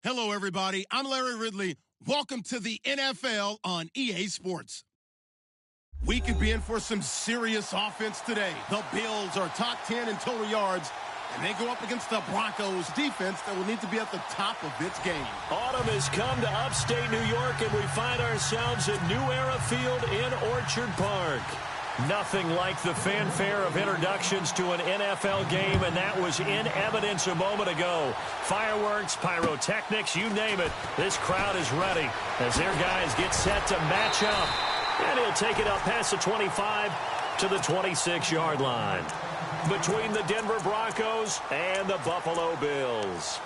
Hello, everybody. I'm Larry Ridley. Welcome to the NFL on EA Sports. We could be in for some serious offense today. The Bills are top 10 in total yards, and they go up against the Broncos defense that will need to be at the top of its game. Autumn has come to upstate New York, and we find ourselves at New Era Field in Orchard Park. Nothing like the fanfare of introductions to an NFL game, and that was in evidence a moment ago. Fireworks, pyrotechnics, you name it. This crowd is ready as their guys get set to match up. And he'll take it up past the 25 to the 26-yard line. Between the Denver Broncos and the Buffalo Bills.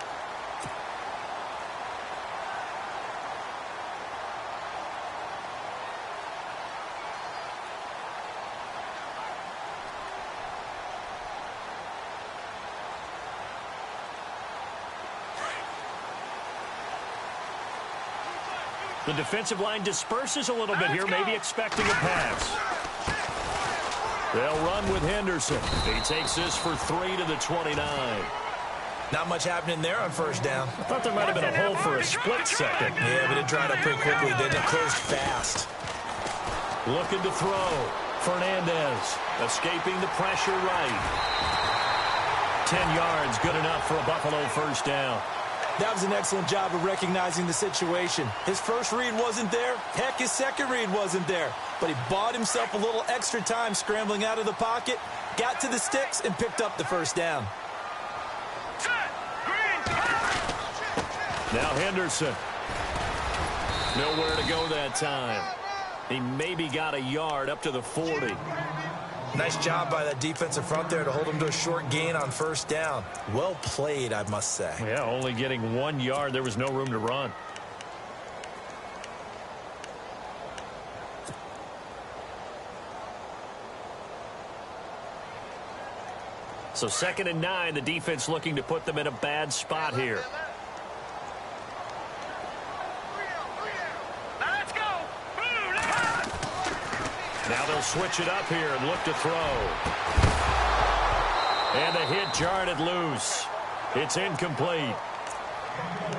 The defensive line disperses a little bit here, maybe expecting a pass. They'll run with Henderson. He takes this for 3 to the 29. Not much happening there on first down. I thought there might have been a hole for a split second. Yeah, but it dried up pretty quickly, didn't it? Closed fast. Looking to throw. Fernandez escaping the pressure right. 10 yards, good enough for a Buffalo first down. That was an excellent job of recognizing the situation. His first read wasn't there. Heck, his second read wasn't there. But he bought himself a little extra time scrambling out of the pocket, got to the sticks, and picked up the first down. Now Henderson. Nowhere to go that time. He maybe got a yard up to the 40. Nice job by that defensive front there to hold him to a short gain on first down. Well played, I must say. Yeah, only getting 1 yard. There was no room to run. So 2nd and 9, the defense looking to put them in a bad spot here. Now they'll switch it up here and look to throw. And the hit jarred it loose. It's incomplete.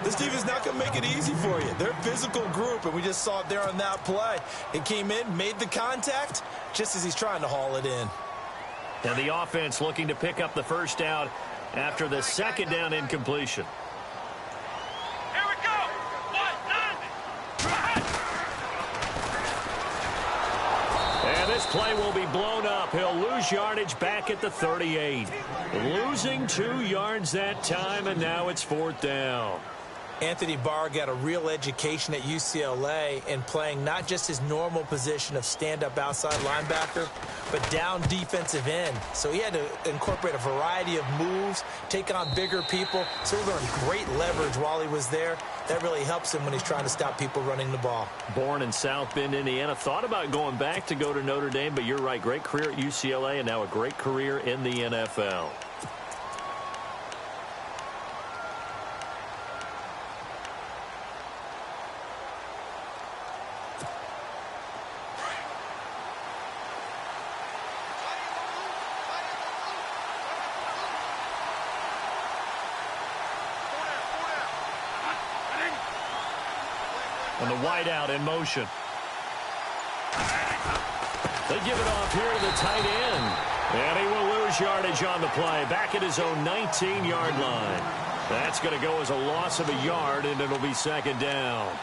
This team is not going to make it easy for you. They're a physical group, and we just saw it there on that play. It came in, made the contact, just as he's trying to haul it in. And the offense looking to pick up the first down after the second down incompletion. Here we go. And this play will be blown up. He'll lose yardage back at the 38. Losing 2 yards that time, and now it's 4th down. Anthony Barr got a real education at UCLA in playing not just his normal position of stand-up outside linebacker, but down defensive end. So he had to incorporate a variety of moves, take on bigger people. So he learned great leverage while he was there. That really helps him when he's trying to stop people running the ball. Born in South Bend, Indiana. Thought about going back to go to Notre Dame, but you're right. Great career at UCLA and now a great career in the NFL. And the wideout in motion. They give it off here to the tight end. And he will lose yardage on the play. Back at his own 19-yard line. That's going to go as a loss of a yard, and it'll be 2nd down.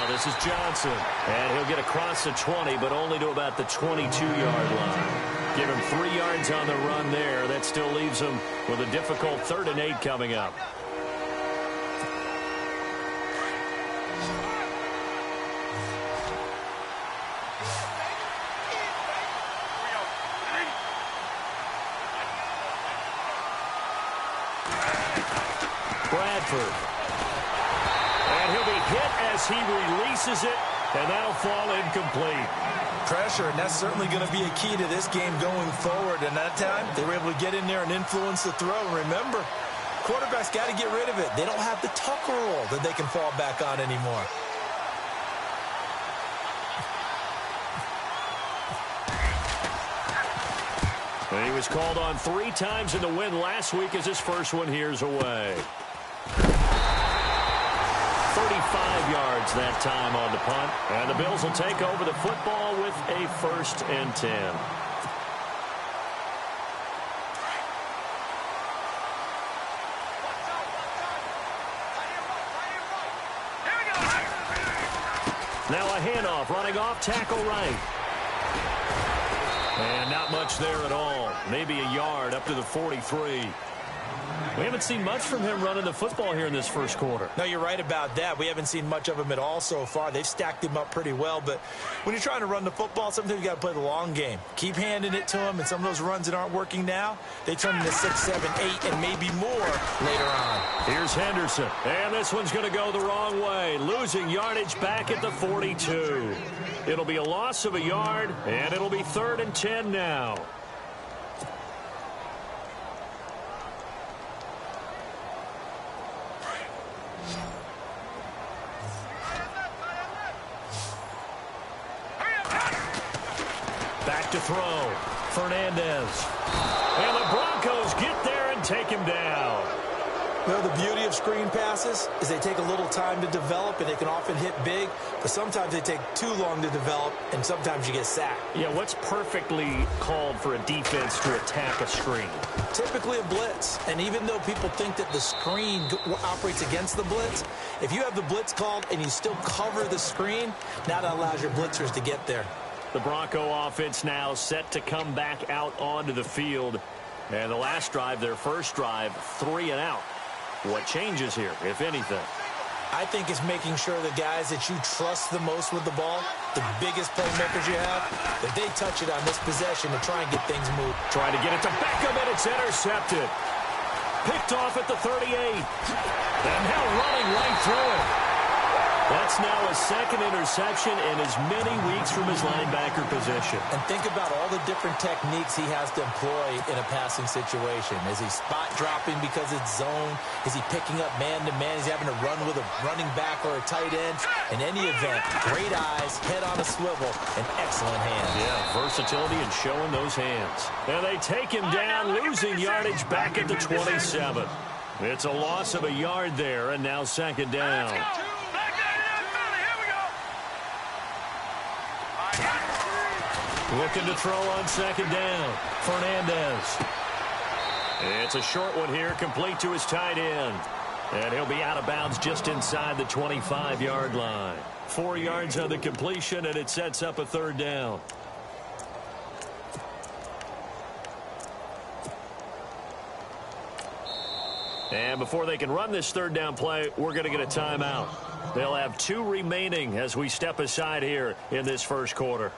This is Johnson, and he'll get across the 20, but only to about the 22-yard line. Give him 3 yards on the run there. That still leaves him with a difficult 3rd and 8 coming up. Bradford. And he'll be hit as he releases it, and that'll fall incomplete. Pressure, and that's certainly going to be a key to this game going forward. And that time, they were able to get in there and influence the throw. Remember, Quarterback's got to get rid of it. They don't have the Tucker roll that they can fall back on anymore. And he was called on 3 times in the win last week as his first one here's away. 35 yards that time on the punt. And the Bills will take over the football with a 1st and 10. Now a handoff, running off, tackle right. And not much there at all. Maybe a yard up to the 43. We haven't seen much from him running the football here in this first quarter. No, you're right about that. We haven't seen much of him at all so far. They've stacked him up pretty well, but when you're trying to run the football, sometimes you got to play the long game. Keep handing it to him, and some of those runs that aren't working now, they turn into 6, 7, 8, and maybe more later on. Here's Henderson, and this one's going to go the wrong way, losing yardage back at the 42. It'll be a loss of a yard, and it'll be 3rd and 10 now. Back to throw. Fernandez. And the Broncos get there and take him down. Well, the beauty of screen passes is they take a little time to develop, and they can often hit big, but sometimes they take too long to develop, and sometimes you get sacked. Yeah, what's perfectly called for a defense to attack a screen? Typically a blitz, and even though people think that the screen operates against the blitz, if you have the blitz called and you still cover the screen, now that allows your blitzers to get there. The Bronco offense now set to come back out onto the field. And the last drive, their first drive, 3 and out. What changes here, if anything? I think it's making sure the guys that you trust the most with the ball, the biggest playmakers you have, that they touch it on this possession to try and get things moved. Trying to get it to Beckham, and it's intercepted. Picked off at the 38. And now running right through it. That's now a 2nd interception in as many weeks from his linebacker position. And think about all the different techniques he has to employ in a passing situation. Is he spot dropping because it's zone? Is he picking up man-to-man? Is he having to run with a running back or a tight end? In any event, great eyes, head on a swivel, and excellent hands. Yeah, versatility and showing those hands. And they take him down, losing yardage back at the 27. It's a loss of a yard there, and now 2nd down. Looking to throw on 2nd down. Fernandez. It's a short one here, complete to his tight end. And he'll be out of bounds just inside the 25-yard line. 4 yards on the completion, and it sets up a 3rd down. And before they can run this 3rd down play, we're going to get a timeout. They'll have 2 remaining as we step aside here in this first quarter.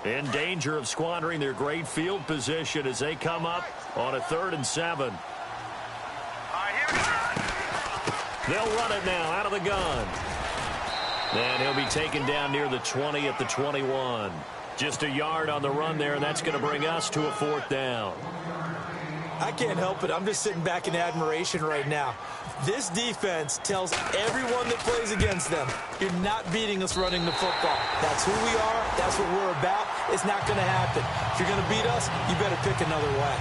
In danger of squandering their great field position as they come up on a 3rd and 7. They'll run it now out of the gun. And he'll be taken down near the 20 at the 21. Just a yard on the run there, and that's going to bring us to a 4th down. I can't help it. I'm just sitting back in admiration right now. This defense tells everyone that plays against them, you're not beating us running the football. That's who we are. That's what we're about. It's not going to happen. If you're going to beat us, you better pick another way.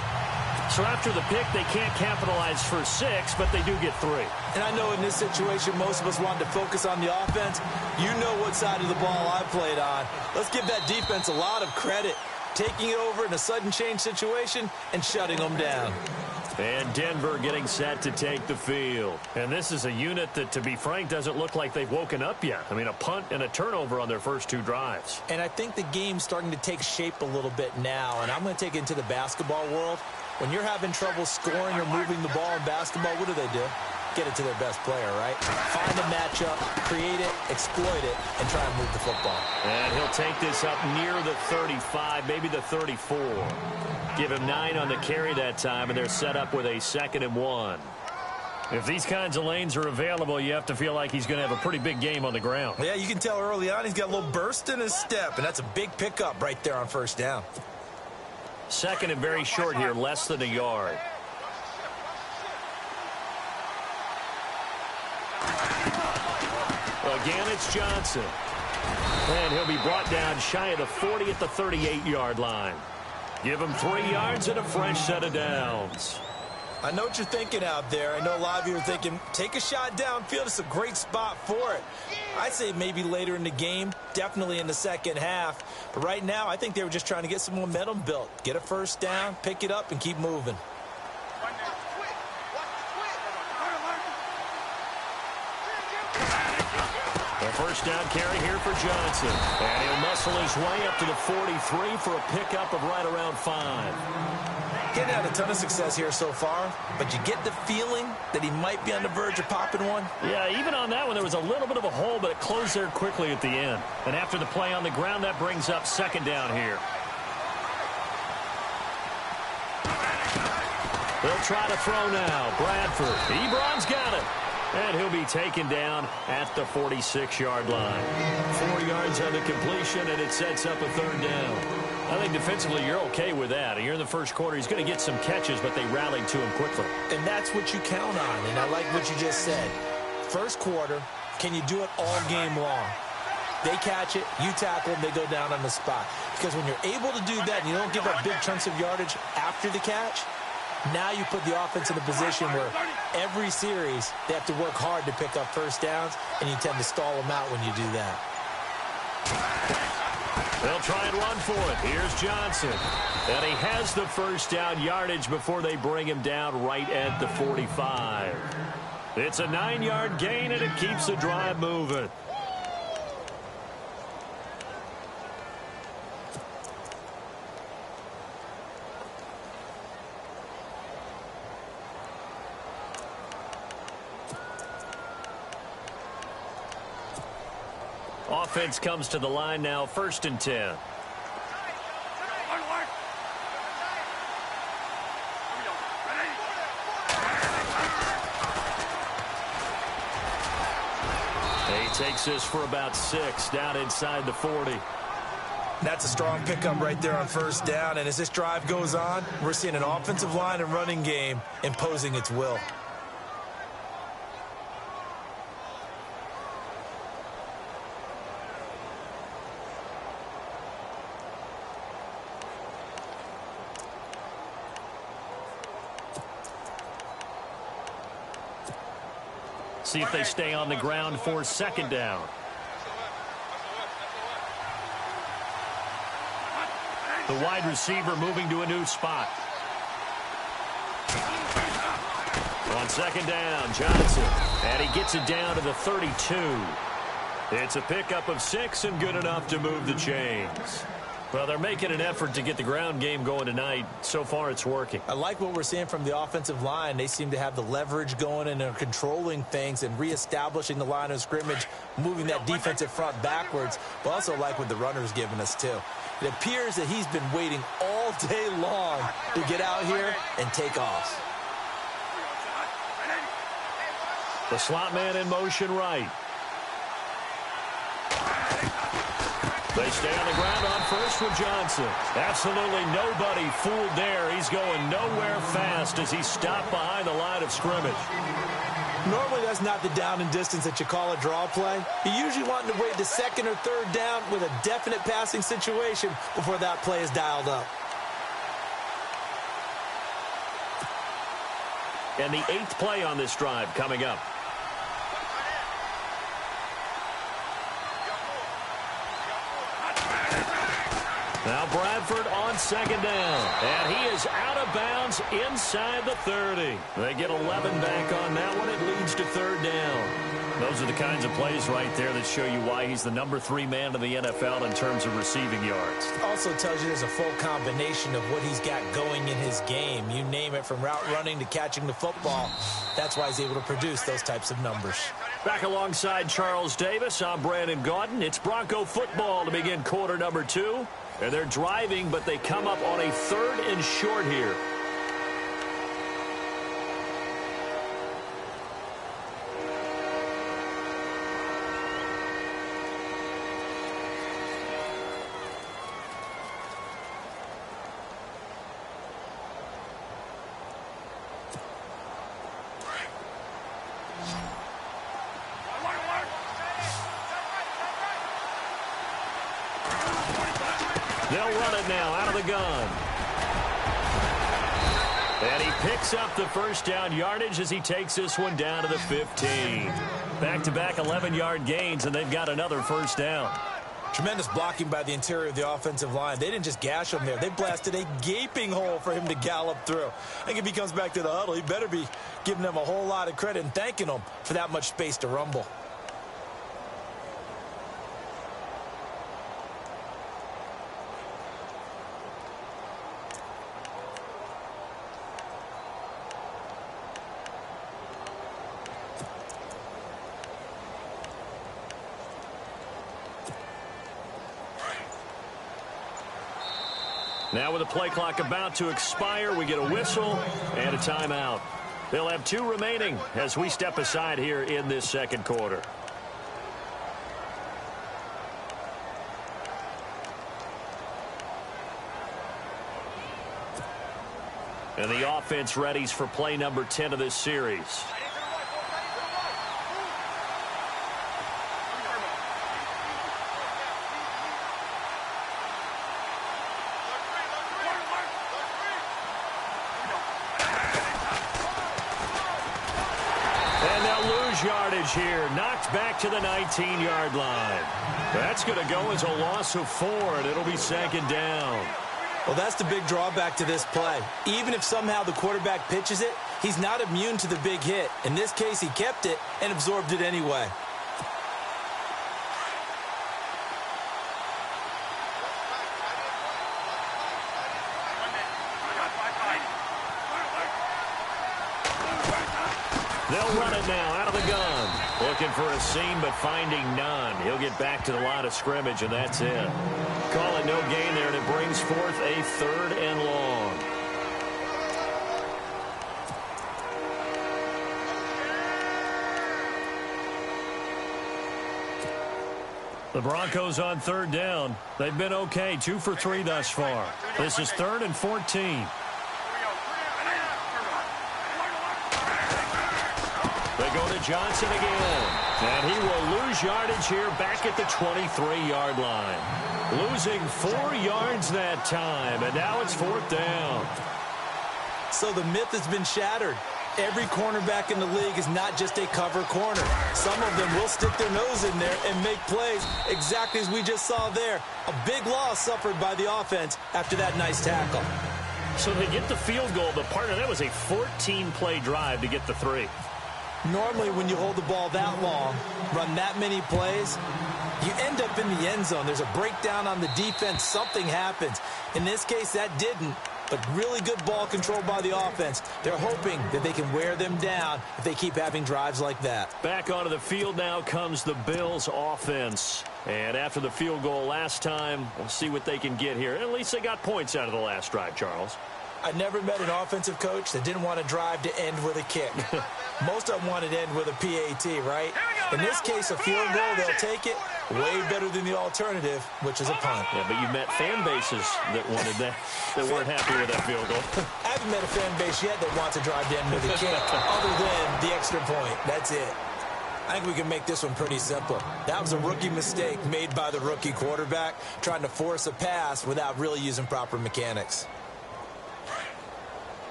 So after the pick, they can't capitalize for 6, but they do get 3. And I know in this situation, most of us wanted to focus on the offense. You know what side of the ball I played on. Let's give that defense a lot of credit. Taking it over in a sudden change situation and shutting them down. And Denver getting set to take the field. And this is a unit that, to be frank, doesn't look like they've woken up yet. I mean, a punt and a turnover on their first 2 drives. And I think the game's starting to take shape a little bit now. And I'm going to take it into the basketball world. When you're having trouble scoring or moving the ball in basketball, what do? Get it to their best player, right? Find a matchup, create it, exploit it, and try and move the football. And he'll take this up near the 35, maybe the 34. Give him 9 on the carry that time, and they're set up with a 2nd and 1. If these kinds of lanes are available, you have to feel like he's going to have a pretty big game on the ground. Yeah, you can tell early on he's got a little burst in his step, and that's a big pickup right there on 1st down. Second and very short here, less than a yard. Again, it's Johnson. And he'll be brought down shy of the 40 at the 38-yard line. Give him 3 yards and a fresh set of downs. I know what you're thinking out there. I know a lot of you are thinking, take a shot downfield. It's a great spot for it. I'd say maybe later in the game, definitely in the second half. But right now, I think they were just trying to get some momentum built. Get a first down, pick it up, and keep moving. A first down carry here for Johnson. And he'll muscle his way up to the 43 for a pickup of right around 5. Getting had a ton of success here so far, but you get the feeling that he might be on the verge of popping one. Yeah, even on that one, there was a little bit of a hole, but it closed there quickly at the end. And after the play on the ground, that brings up second down here. They'll try to throw now. Bradford. Ebron's got it. And he'll be taken down at the 46-yard line. 4 yards on the completion, and it sets up a third down. I think defensively you're okay with that. You're in the first quarter. He's going to get some catches, but they rallied to him quickly. And that's what you count on, and I like what you just said. First quarter, can you do it all game long? They catch it, you tackle them, they go down on the spot. Because when you're able to do that and you don't give up big chunks of yardage after the catch, now you put the offense in a position where every series they have to work hard to pick up first downs, and you tend to stall them out when you do that. They'll try and run for it. Here's Johnson. And he has the first down yardage before they bring him down right at the 45. It's a 9-yard gain, and it keeps the drive moving. Offense comes to the line now, 1st and 10. He takes this for about 6 down inside the 40. That's a strong pickup right there on first down, and as this drive goes on, we're seeing an offensive line and running game imposing its will. See if they stay on the ground for second down. The wide receiver moving to a new spot. On second down, Johnson. And he gets it down to the 32. It's a pickup of 6 and good enough to move the chains. Well, they're making an effort to get the ground game going tonight. So far, it's working. I like what we're seeing from the offensive line. They seem to have the leverage going and are controlling things and reestablishing the line of scrimmage, moving that defensive front backwards, but also like what the runner's giving us, too. It appears that he's been waiting all day long to get out here and take off. The slot man in motion right. They stay on the ground on first with Johnson. Absolutely nobody fooled there. He's going nowhere fast as he's stopped behind the line of scrimmage. Normally that's not the down and distance that you call a draw play. You're usually wanting to wait the second or third down with a definite passing situation before that play is dialed up. And the 8th play on this drive coming up. Now Bradford on second down. And he is out of bounds inside the 30. They get 11 back on that one. It leads to third down. Those are the kinds of plays right there that show you why he's the number 3 man in the NFL in terms of receiving yards. Also tells you there's a full combination of what he's got going in his game. You name it, from route running to catching the football. That's why he's able to produce those types of numbers. Back alongside Charles Davis, I'm Brandon Gaudin. It's Bronco football to begin quarter number 2. And they're driving, but they come up on a 3rd and short here. They'll run it now out of the gun. And he picks up the first down yardage as he takes this one down to the 15. Back-to-back 11-yard gains, and they've got another first down. Tremendous blocking by the interior of the offensive line. They didn't just gash him there. They blasted a gaping hole for him to gallop through. I think if he comes back to the huddle, he better be giving them a whole lot of credit and thanking them for that much space to rumble. Now with the play clock about to expire, we get a whistle and a timeout. They'll have 2 remaining as we step aside here in this second quarter. And the offense readies for play number 10 of this series. Yardage here, knocked back to the 19-yard line. That's going to go as a loss of 4, and it'll be second down. Well, that's the big drawback to this play. Even if somehow the quarterback pitches it, he's not immune to the big hit. In this case, he kept it and absorbed it anyway. They'll run it now out of the gun. Looking for a seam, but finding none. He'll get back to the line of scrimmage, and that's it. Call it no gain there, and it brings forth a 3rd and long. The Broncos on 3rd down. They've been okay, 2 for 3 thus far. This is 3rd and 14. They go to Johnson again. And he will lose yardage here back at the 23-yard line. Losing 4 yards that time, and now it's 4th down. So the myth has been shattered. Every cornerback in the league is not just a cover corner. Some of them will stick their nose in there and make plays exactly as we just saw there. A big loss suffered by the offense after that nice tackle. So they get the field goal, but partner, that was a 14-play drive to get the 3. Normally, when you hold the ball that long, run that many plays, you end up in the end zone. There's a breakdown on the defense. Something happens. In this case, that didn't. But really good ball control by the offense. They're hoping that they can wear them down if they keep having drives like that. Back onto the field now comes the Bills offense. And after the field goal last time, we'll see what they can get here. At least they got points out of the last drive, Charles. I never met an offensive coach that didn't want a drive to end with a kick. Most of them wanted to end with a PAT, right? In this case, a field goal, they'll take it. Way better than the alternative, which is a punt. Yeah, but you met fan bases that wanted that, that weren't happy with that field goal. I haven't met a fan base yet that wants a drive to end with a kick, other than the extra point. That's it. I think we can make this one pretty simple. That was a rookie mistake made by the rookie quarterback, trying to force a pass without really using proper mechanics.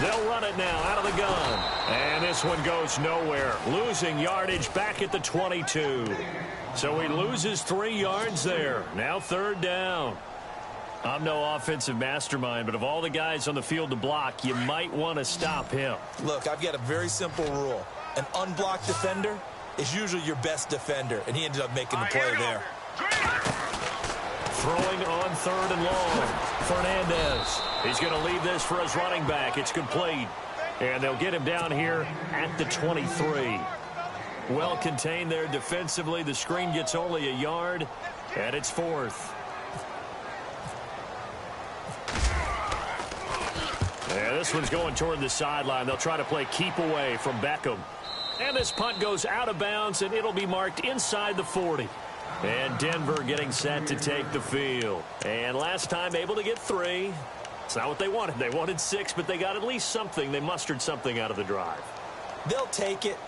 They'll run it now out of the gun. And this one goes nowhere. Losing yardage back at the 22. So he loses 3 yards there. Now 3rd down. I'm no offensive mastermind, but of all the guys on the field to block, you might want to stop him. Look, I've got a very simple rule. An unblocked defender is usually your best defender, and he ended up making the play there. Throwing on 3rd and long. Fernandez. He's going to leave this for his running back. It's complete. And they'll get him down here at the 23. Well contained there defensively. The screen gets only a yard, and it's 4th. Yeah, this one's going toward the sideline. They'll try to play keep away from Beckham. And this punt goes out of bounds, and it'll be marked inside the 40. And Denver getting set to take the field. And last time able to get 3. It's not what they wanted. They wanted 6, but they got at least something. They mustered something out of the drive. They'll take it.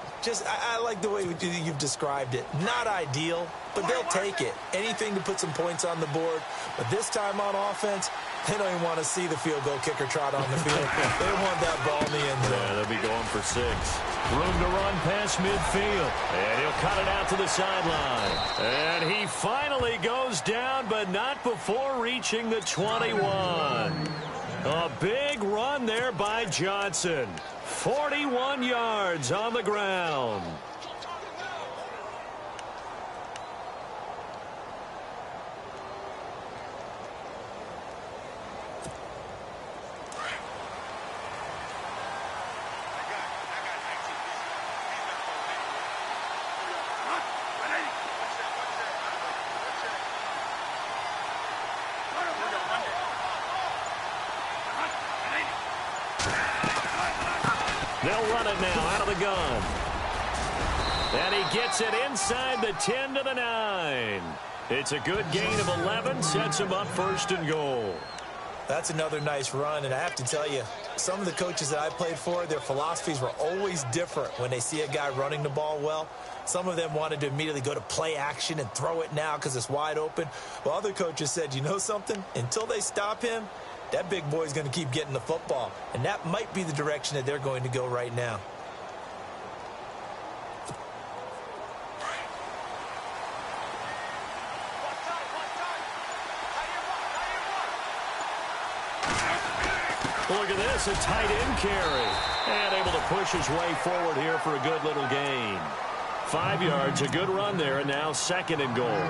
I like the way you've described it. Not ideal, but they'll take it. Anything to put some points on the board. But this time on offense, they don't even want to see the field goal kicker trot on the field. They want that ball in the end zone. Yeah, they'll be going for 6. Room to run past midfield. And he'll cut it out to the sideline. And he finally goes down, but not before reaching the 21. A big run there by Johnson. 41 yards on the ground. They'll run it now out of the gun. And he gets it inside the 10 to the 9. It's a good gain of 11, sets him up 1st and goal. That's another nice run, and I have to tell you, some of the coaches that I played for, their philosophies were always different when they see a guy running the ball well. Some of them wanted to immediately go to play action and throw it now because it's wide open. While other coaches said, you know something? Until they stop him, that big boy's going to keep getting the football. And that might be the direction that they're going to go right now. Look at this, a tight end carry. And able to push his way forward here for a good little gain. 5 yards, a good run there, and now 2nd and goal.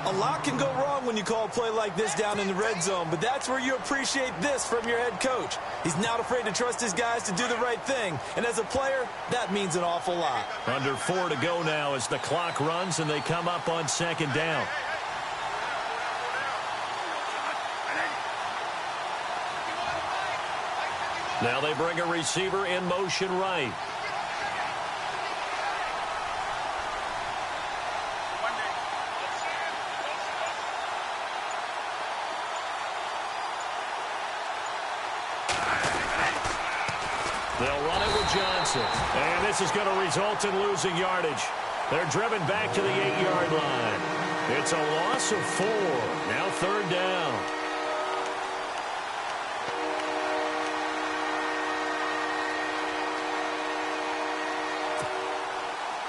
A lot can go wrong when you call a play like this down in the red zone, but that's where you appreciate this from your head coach. He's not afraid to trust his guys to do the right thing, and as a player, that means an awful lot. Under 4 to go now as the clock runs and they come up on 2nd down. Now they bring a receiver in motion right. They'll run it with Johnson. And this is going to result in losing yardage. They're driven back to the 8-yard line. It's a loss of 4. Now 3rd down.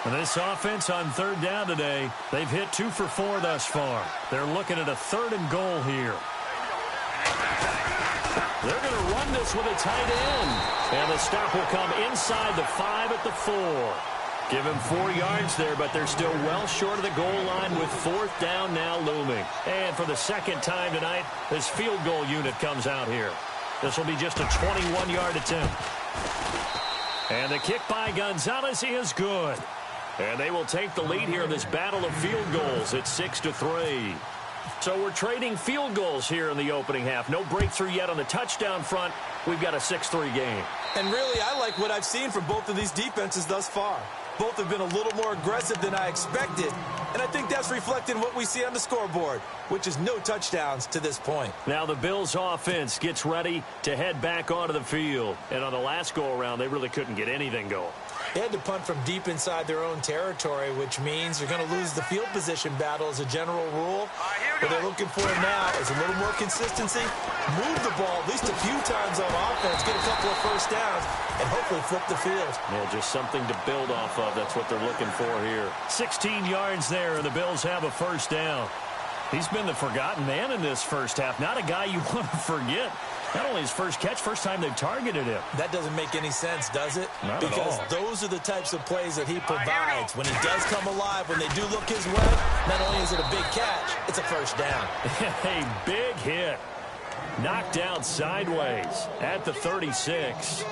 And this offense on 3rd down today, they've hit 2 for 4 thus far. They're looking at a 3rd and goal here. They're going to run this with a tight end. And the stop will come inside the 5 at the 4. Give him 4 yards there, but they're still well short of the goal line with 4th down now looming. And for the 2nd time tonight, this field goal unit comes out here. This will be just a 21-yard attempt. And the kick by Gonzalez is good. And they will take the lead here in this battle of field goals at 6-3. So we're trading field goals here in the opening half. No breakthrough yet on the touchdown front. We've got a 6-3 game. And really, I like what I've seen from both of these defenses thus far. Both have been a little more aggressive than I expected. And I think that's reflected in what we see on the scoreboard, which is no touchdowns to this point. Now the Bills offense gets ready to head back onto the field. And on the last go-around, they really couldn't get anything going. They had to punt from deep inside their own territory, which means they're going to lose the field position battle as a general rule. What they're looking for now is a little more consistency, move the ball at least a few times on offense, get a couple of 1st downs, and hopefully flip the field. Yeah, just something to build off of. That's what they're looking for here. 16 yards there, and the Bills have a 1st down. He's been the forgotten man in this 1st half. Not a guy you want to forget. Not only his first catch, first time they've targeted him. That doesn't make any sense, does it? Not because at all. Those are the types of plays that he provides. When he does come alive, when they do look his way, not only is it a big catch, it's a 1st down. A big hit. Knocked out sideways at the 36.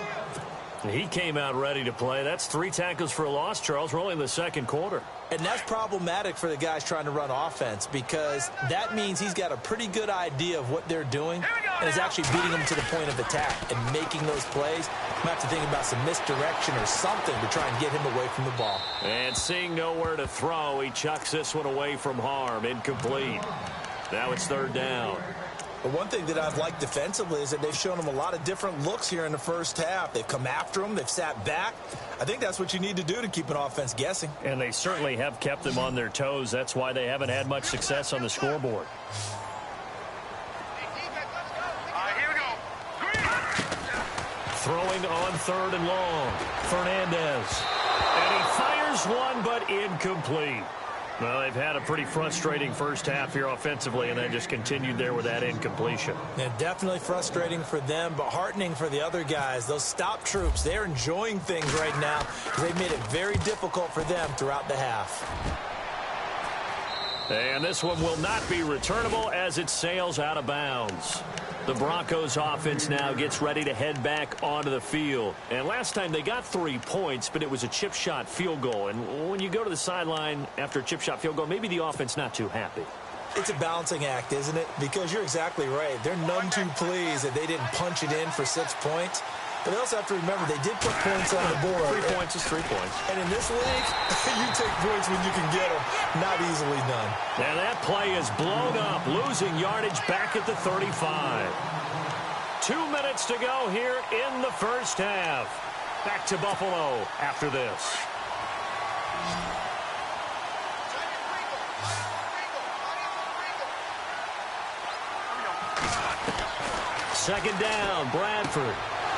He came out ready to play. That's 3 tackles for a loss, Charles. We're only in the 2nd quarter. And that's problematic for the guys trying to run offense because that means he's got a pretty good idea of what they're doing and is actually beating them to the point of attack and making those plays. Might have to think about some misdirection or something to try and get him away from the ball. And seeing nowhere to throw, he chucks this one away from harm. Incomplete. Now it's 3rd down. But one thing that I've liked defensively is that they've shown them a lot of different looks here in the first half. They've come after them. They've sat back. I think that's what you need to do to keep an offense guessing. And they certainly have kept them on their toes. That's why they haven't had much success on the scoreboard. Here we go. Throwing on 3rd and long. Fernandez. And he fires one, but incomplete. Well, they've had a pretty frustrating first half here offensively, and then just continued there with that incompletion. Yeah, definitely frustrating for them, but heartening for the other guys. Those stop troops, they're enjoying things right now because they've made it very difficult for them throughout the half. And this one will not be returnable as it sails out of bounds. The Broncos offense now gets ready to head back onto the field. And last time they got 3 points, but it was a chip shot field goal. And when you go to the sideline after a chip shot field goal, maybe the offense not too happy. It's a balancing act, isn't it? Because you're exactly right. They're none too pleased that they didn't punch it in for 6 points. But they also have to remember they did put points on the board. 3 points is 3 points. And in this league, you take points when you can get them. Not easily done. And that play is blown up, losing yardage back at the 35. 2 minutes to go here in the first half. Back to Buffalo after this. Second down, Bradford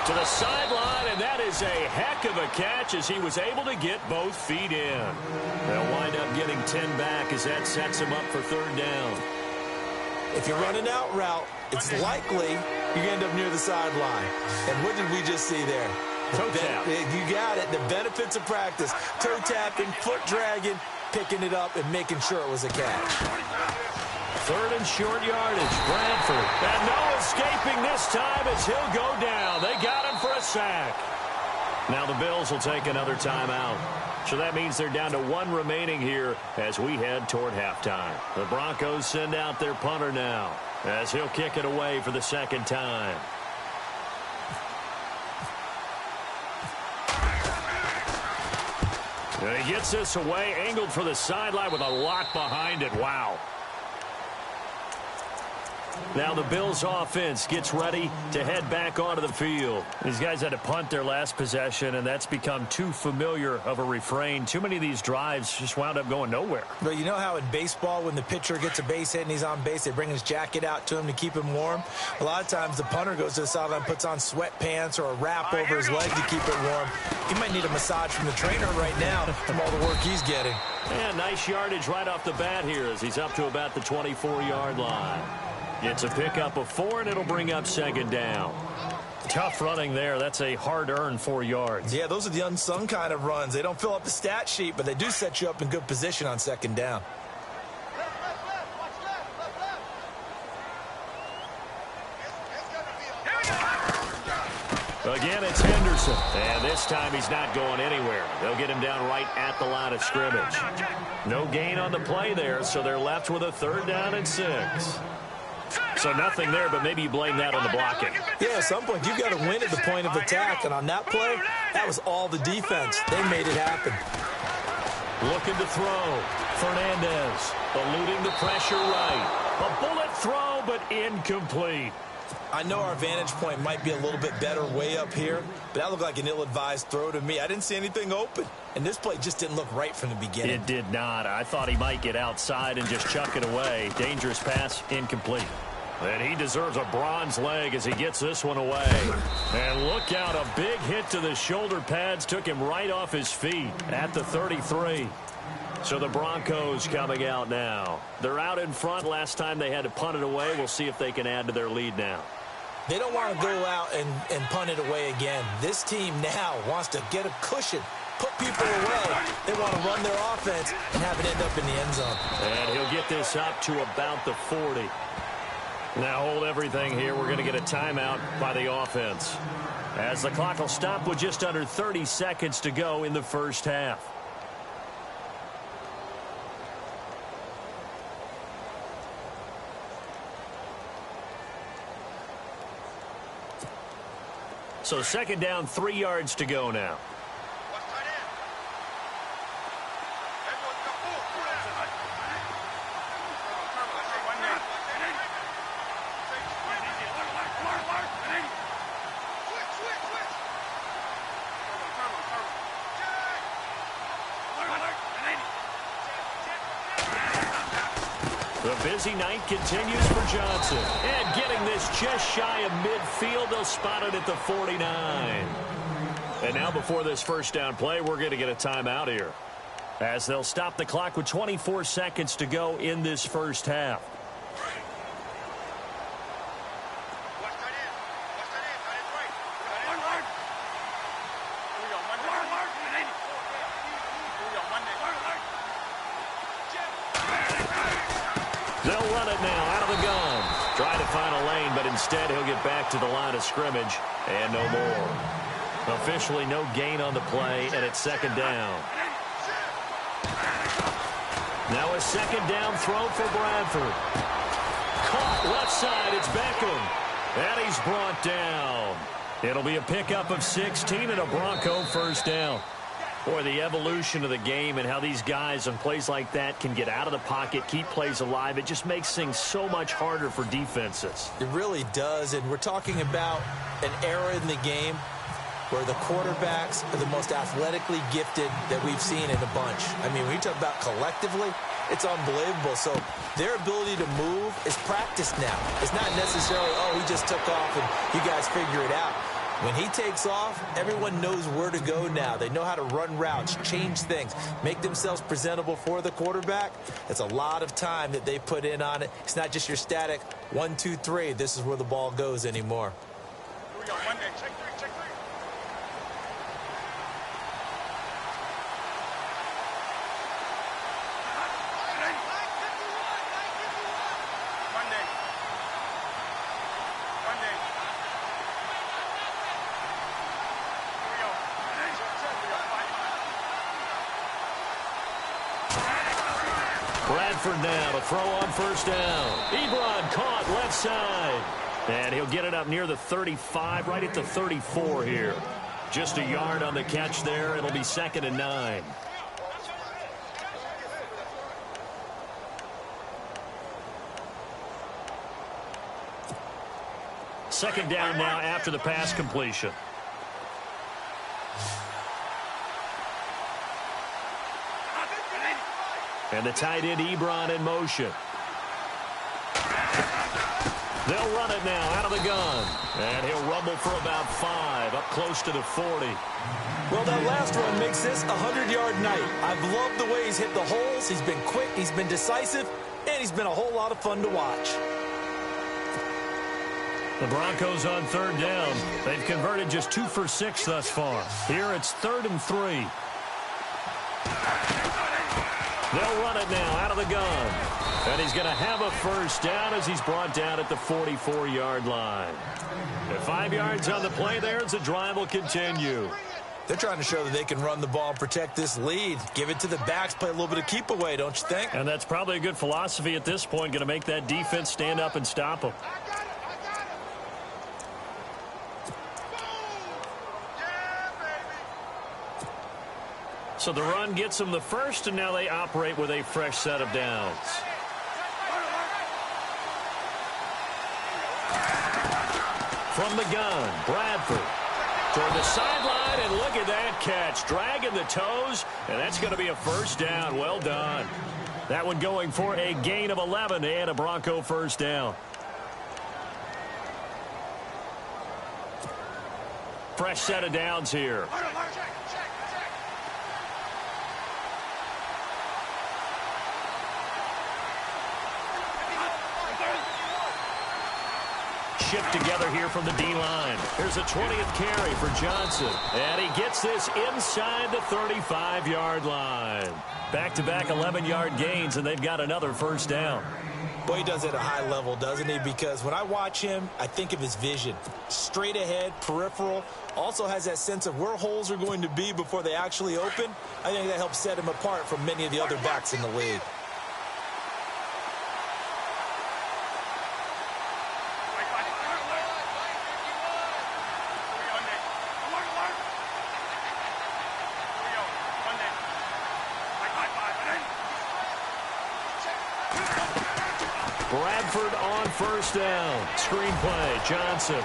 to the sideline, and that is a heck of a catch as he was able to get both feet in. They'll wind up getting 10 back as that sets him up for 3rd down. If you're running out route, it's likely you're going to end up near the sideline. And what did we just see there? Toe tap. You got it. The benefits of practice. Toe tapping, foot dragging, picking it up, and making sure it was a catch. 3rd and short yardage, Bradford. And no escaping this time as he'll go down. They got him for a sack. Now the Bills will take another timeout. So that means they're down to 1 remaining here as we head toward halftime. The Broncos send out their punter now as he'll kick it away for the 2nd time. And he gets this away, angled for the sideline with a lot behind it. Wow. Now the Bills offense gets ready to head back onto the field. These guys had to punt their last possession, and that's become too familiar of a refrain. Too many of these drives just wound up going nowhere. But you know how in baseball when the pitcher gets a base hit and he's on base, they bring his jacket out to him to keep him warm? A lot of times the punter goes to the sideline, puts on sweatpants or a wrap over his leg to keep it warm. He might need a massage from the trainer right now from all the work he's getting. And nice yardage right off the bat here as he's up to about the 24-yard line. It's a pickup of 4, and it'll bring up 2nd down. Tough running there. That's a hard-earned 4 yards. Yeah, those are the unsung kind of runs. They don't fill up the stat sheet, but they do set you up in good position on 2nd down. Again, it's Henderson. And this time he's not going anywhere. They'll get him down right at the line of scrimmage. No gain on the play there, so they're left with a 3rd down and 6. So nothing there, but maybe you blame that on the blocking. Yeah, at some point, you've got to win at the point of attack. And on that play, that was all the defense. They made it happen. Looking to throw. Fernandez eluding the pressure right. A bullet throw, but incomplete. I know our vantage point might be a little bit better way up here, but that looked like an ill-advised throw to me. I didn't see anything open, and this play just didn't look right from the beginning. It did not. I thought he might get outside and just chuck it away. Dangerous pass, incomplete. And he deserves a bronze leg as he gets this one away. And look out, a big hit to the shoulder pads took him right off his feet at the 33. So the Broncos coming out now. They're out in front. Last time they had to punt it away. We'll see if they can add to their lead now. They don't want to go out and punt it away again. This team now wants to get a cushion, put people away. They want to run their offense and have it end up in the end zone. And he'll get this up to about the 40. Now hold everything here. We're going to get a timeout by the offense, as the clock will stop with just under 30 seconds to go in the first half. So 2nd down, 3 yards to go now. The busy night continues for Johnson. And getting this just shy of midfield, they'll spot it at the 49. And now before this first down play, we're going to get a timeout here, as they'll stop the clock with 24 seconds to go in this first half. They'll run it now out of the gun. Try to find a lane, but instead he'll get back to the line of scrimmage and no more. Officially no gain on the play, and it's second down. Now a second down throw for Bradford. Caught left side, it's Beckham. And he's brought down. It'll be a pickup of 16 and a Bronco first down. Boy, the evolution of the game and how these guys on plays like that can get out of the pocket, keep plays alive, it just makes things so much harder for defenses. It really does, and we're talking about an era in the game where the quarterbacks are the most athletically gifted that we've seen in a bunch. I mean, when you talk about collectively, it's unbelievable. So their ability to move is practiced now. It's not necessarily, oh, he just took off and you guys figure it out. When he takes off, everyone knows where to go now. They know how to run routes, change things, make themselves presentable for the quarterback. It's a lot of time that they put in on it. It's not just your static 1, 2, 3. This is where the ball goes anymore. Here we go. Monday. Check three. Check three. Monday. Monday. Bradford now to throw on first down. Ebron caught left side. And he'll get it up near the 35, right at the 34 here. Just a yard on the catch there. It'll be second and 9. Second down now after the pass completion. And the tight end Ebron in motion. They'll run it now out of the gun. And he'll rumble for about 5, up close to the 40. Well, that last run makes this a 100-yard night. I've loved the way he's hit the holes. He's been quick, he's been decisive, and he's been a whole lot of fun to watch. The Broncos on third down. They've converted just 2 for 6 thus far. Here it's 3rd and 3. They'll run it now out of the gun. And he's going to have a first down as he's brought down at the 44-yard line. And 5 yards on the play there as the drive will continue. They're trying to show that they can run the ball and protect this lead. Give it to the backs, play a little bit of keep away, don't you think? And that's probably a good philosophy at this point, going to make that defense stand up and stop them. So the run gets them the first, and now they operate with a fresh set of downs. From the gun, Bradford toward the sideline, and look at that catch. Dragging the toes, and that's going to be a first down. Well done. That one going for a gain of 11 and a Bronco first down. Fresh set of downs here. Shift together here from the D-line. Here's a 20th carry for Johnson. And he gets this inside the 35-yard line. Back-to-back 11-yard gains, and they've got another first down. Boy, he does it at a high level, doesn't he? Because when I watch him, I think of his vision. Straight ahead, peripheral. Also has that sense of where holes are going to be before they actually open. I think that helps set him apart from many of the other backs in the league. Bradford on first down. Screen play, Johnson.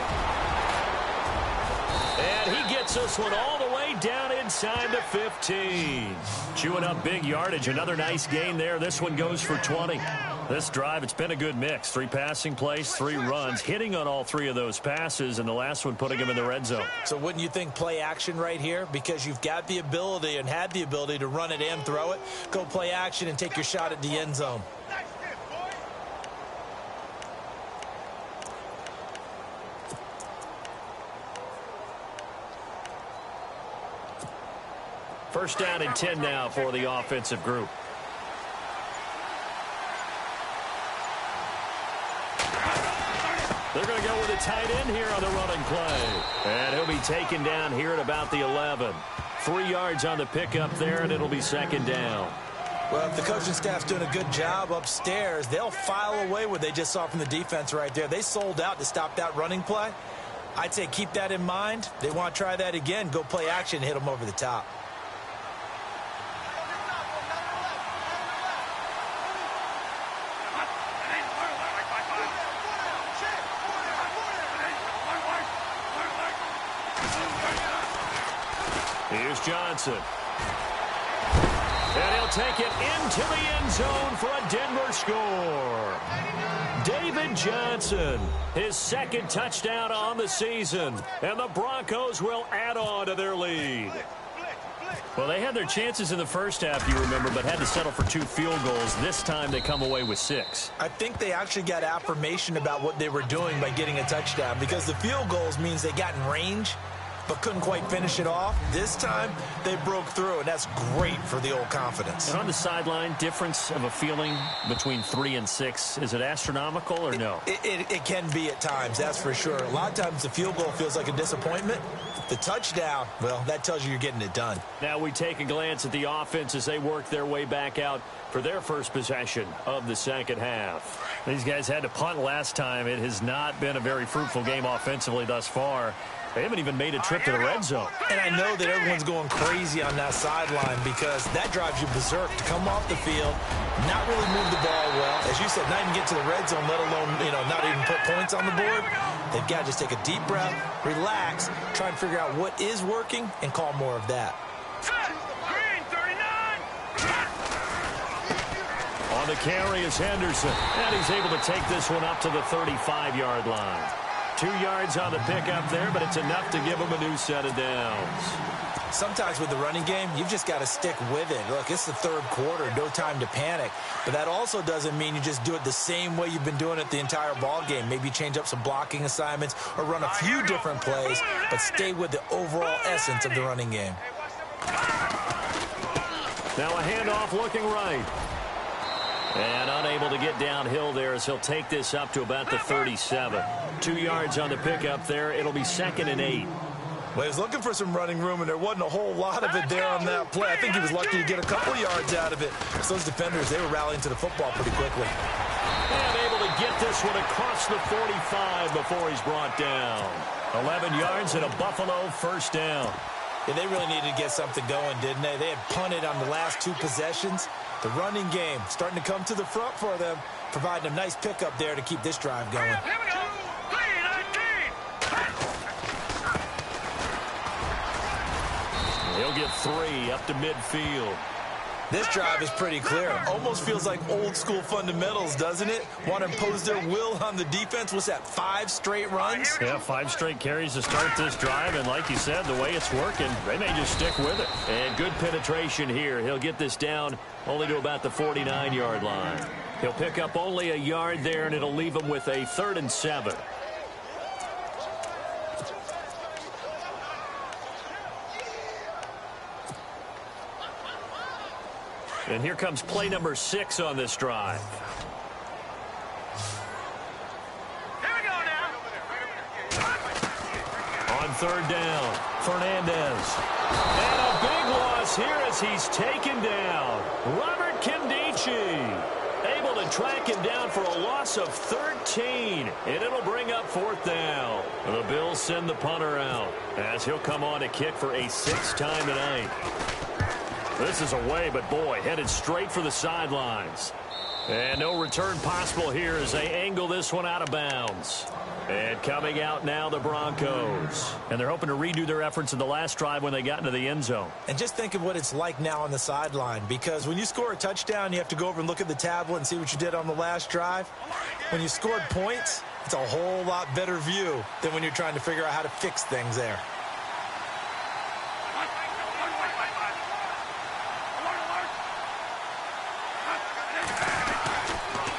And he gets this one all the way down inside the 15. Chewing up big yardage. Another nice gain there. This one goes for 20. This drive, it's been a good mix. 3 passing plays, 3 runs, hitting on all 3 of those passes, and the last one putting him in the red zone. So wouldn't you think play action right here? Because you've got the ability and had the ability to run it and throw it. Go play action and take your shot at the end zone. First down and 10 now for the offensive group. They're going to go with a tight end here on the running play. And he'll be taken down here at about the 11. 3 yards on the pickup there, and it'll be second down. Well, if the coaching staff's doing a good job upstairs, they'll file away what they just saw from the defense right there. They sold out to stop that running play. I'd say keep that in mind. They want to try that again. Go play action and hit them over the top. Here's Johnson. And he'll take it into the end zone for a Denver score. David Johnson, his second touchdown on the season. And the Broncos will add on to their lead. Well, they had their chances in the first half, you remember, but had to settle for 2 field goals. This time they come away with 6. I think they actually got affirmation about what they were doing by getting a touchdown, because the field goals means they got in range but couldn't quite finish it off. This time, they broke through, and that's great for the old confidence. And on the sideline, difference of a feeling between 3 and 6, is it astronomical or no? It can be at times, that's for sure. A lot of times the field goal feels like a disappointment. The touchdown, well, that tells you you're getting it done. Now we take a glance at the offense as they work their way back out for their first possession of the second half. These guys had to punt last time. It has not been a very fruitful game offensively thus far. They haven't even made a trip to the red zone. And I know that everyone's going crazy on that sideline because that drives you berserk to come off the field, not really move the ball well. As you said, not even get to the red zone, let alone, not even put points on the board. They've got to just take a deep breath, relax, try and figure out what is working, and call more of that. Green, 39! On the carry is Henderson, and he's able to take this one up to the 35-yard line. 2 yards on the pickup there, but it's enough to give him a new set of downs. Sometimes with the running game, you've just got to stick with it. Look, it's the third quarter, no time to panic. But that also doesn't mean you just do it the same way you've been doing it the entire ball game. Maybe change up some blocking assignments or run a few different plays, but stay with the overall essence of the running game. Now a handoff looking right. And unable to get downhill there as he'll take this up to about the 37. 2 yards on the pickup there. It'll be second and 8. Well, he was looking for some running room, and there wasn't a whole lot of it there on that play. I think he was lucky to get a couple yards out of it. So those defenders, they were rallying to the football pretty quickly. And able to get this one across the 45 before he's brought down. 11 yards and a Buffalo first down. Yeah, they really needed to get something going, didn't they? They had punted on the last 2 possessions. The running game starting to come to the front for them, providing a nice pickup there to keep this drive going. Here we go! 3-19! He'll get 3 up to midfield. This drive is pretty clear. Almost feels like old school fundamentals, doesn't it? Want to impose their will on the defense. What's that, 5 straight runs? Yeah, 5 straight carries to start this drive, and like you said, the way it's working, they may just stick with it. And good penetration here. He'll get this down only to about the 49-yard line. He'll pick up only a yard there, and it'll leave him with a 3rd and 7. And here comes play number 6 on this drive. Here we go now! On 3rd down, Fernandez. And a big loss here as he's taken down. Robert Kimdichie able to track him down for a loss of 13. And it'll bring up 4th down. The Bills send the punter out as he'll come on to kick for a 6th time tonight. This is away, but boy, headed straight for the sidelines. And no return possible here as they angle this one out of bounds. And coming out now, the Broncos. And they're hoping to redo their efforts in the last drive when they got into the end zone. And just think of what it's like now on the sideline, because when you score a touchdown, you have to go over and look at the tablet and see what you did on the last drive. When you scored points, it's a whole lot better view than when you're trying to figure out how to fix things there.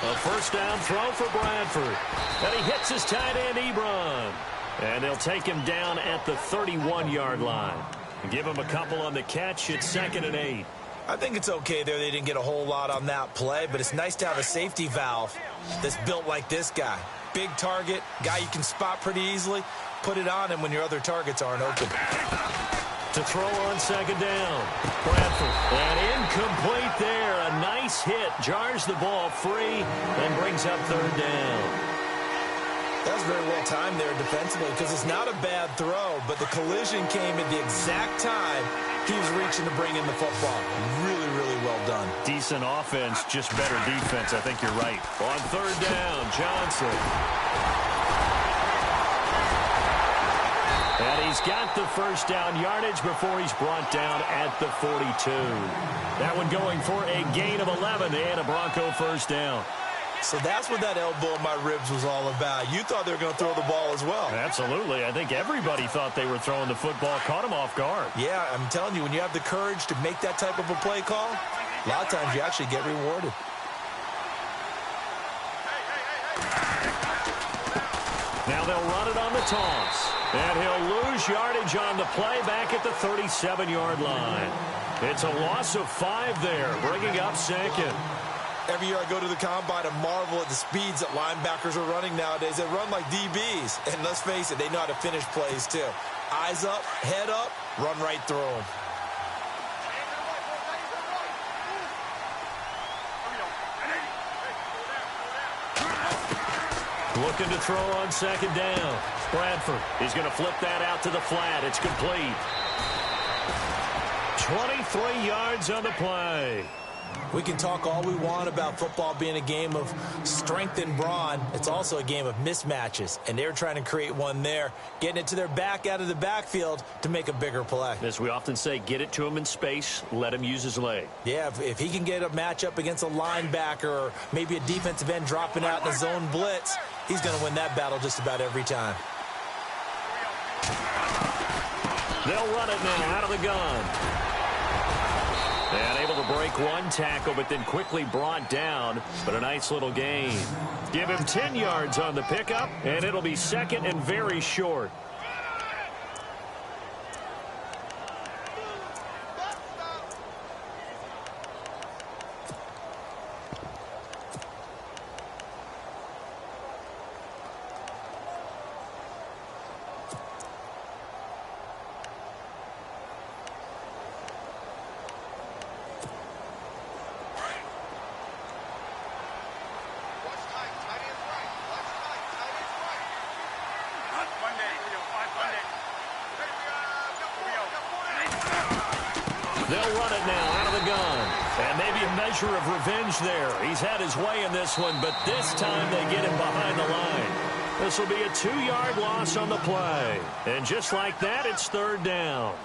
A first down throw for Bradford. And he hits his tight end, Ebron. And they'll take him down at the 31-yard line. Give him a couple on the catch. It's 2nd and 8. I think it's okay there. They didn't get a whole lot on that play, but it's nice to have a safety valve that's built like this guy. Big target, guy you can spot pretty easily. Put it on him when your other targets aren't open. To throw on 2nd down. Bradford. And incomplete there. A nice hit. Jars the ball free and brings up 3rd down. That was very well timed there defensively, because it's not a bad throw, but the collision came at the exact time he was reaching to bring in the football. Really, really well done. Decent offense, just better defense. I think you're right. On 3rd down, Johnson. And he's got the first down yardage before he's brought down at the 42. That one going for a gain of 11 and a Bronco first down. So that's what that elbow in my ribs was all about. You thought they were going to throw the ball as well. Absolutely. I think everybody thought they were throwing the football, caught him off guard. Yeah, I'm telling you, when you have the courage to make that type of a play call, a lot of times you actually get rewarded. Now they'll run it on the toss. And he'll lose yardage on the play back at the 37-yard line. It's a loss of 5 there, bringing up 2nd. Every year I go to the combine and marvel at the speeds that linebackers are running nowadays. They run like DBs. And let's face it, they know how to finish plays too. Eyes up, head up, run right through them. Looking to throw on 2nd down. Bradford. He's going to flip that out to the flat. It's complete. 23 yards on the play. We can talk all we want about football being a game of strength and brawn. It's also a game of mismatches, and they're trying to create one there, getting it to their back out of the backfield to make a bigger play. As we often say, get it to him in space, let him use his leg. Yeah, if he can get a matchup against a linebacker or maybe a defensive end dropping out in a zone blitz, he's going to win that battle just about every time. They'll run it now out of the gun. And able to break one tackle, but then quickly brought down. But a nice little gain. Give him 10 yards on the pickup, and it'll be 2nd and very short. They'll run it now out of the gun. And maybe a measure of revenge there. He's had his way in this one, but this time they get him behind the line. This will be a 2-yard loss on the play. And just like that, it's 3rd down.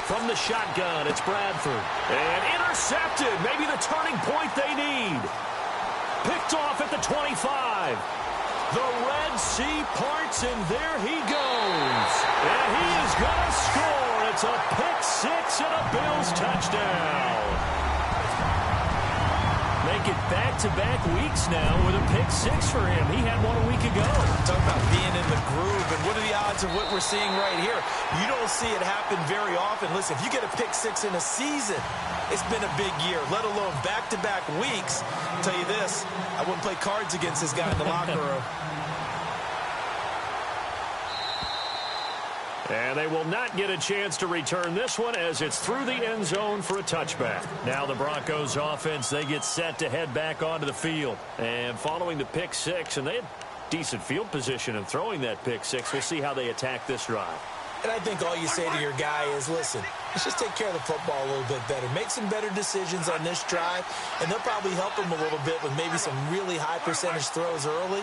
From the shotgun, it's Bradford. And intercepted. Maybe the turning point they need. Picked off at the 25. The Red Sea parts, and there he goes. And he is going to score. It's a pick-6 and a Bills touchdown. Make it back-to-back weeks now with a pick-6 for him. He had one a week ago. Talk about being in the groove, and what are the odds of what we're seeing right here? You don't see it happen very often. Listen, if you get a pick-6 in a season, it's been a big year, let alone back-to-back weeks. I'll tell you this, I wouldn't play cards against this guy in the locker room. And they will not get a chance to return this one as it's through the end zone for a touchback. Now the Broncos offense, they get set to head back onto the field. And following the pick six, and they had decent field position in throwing that pick six. We'll see how they attack this drive. And I think all you say to your guy is, listen, let's just take care of the football a little bit better. Make some better decisions on this drive, and they'll probably help him a little bit with maybe some really high percentage throws early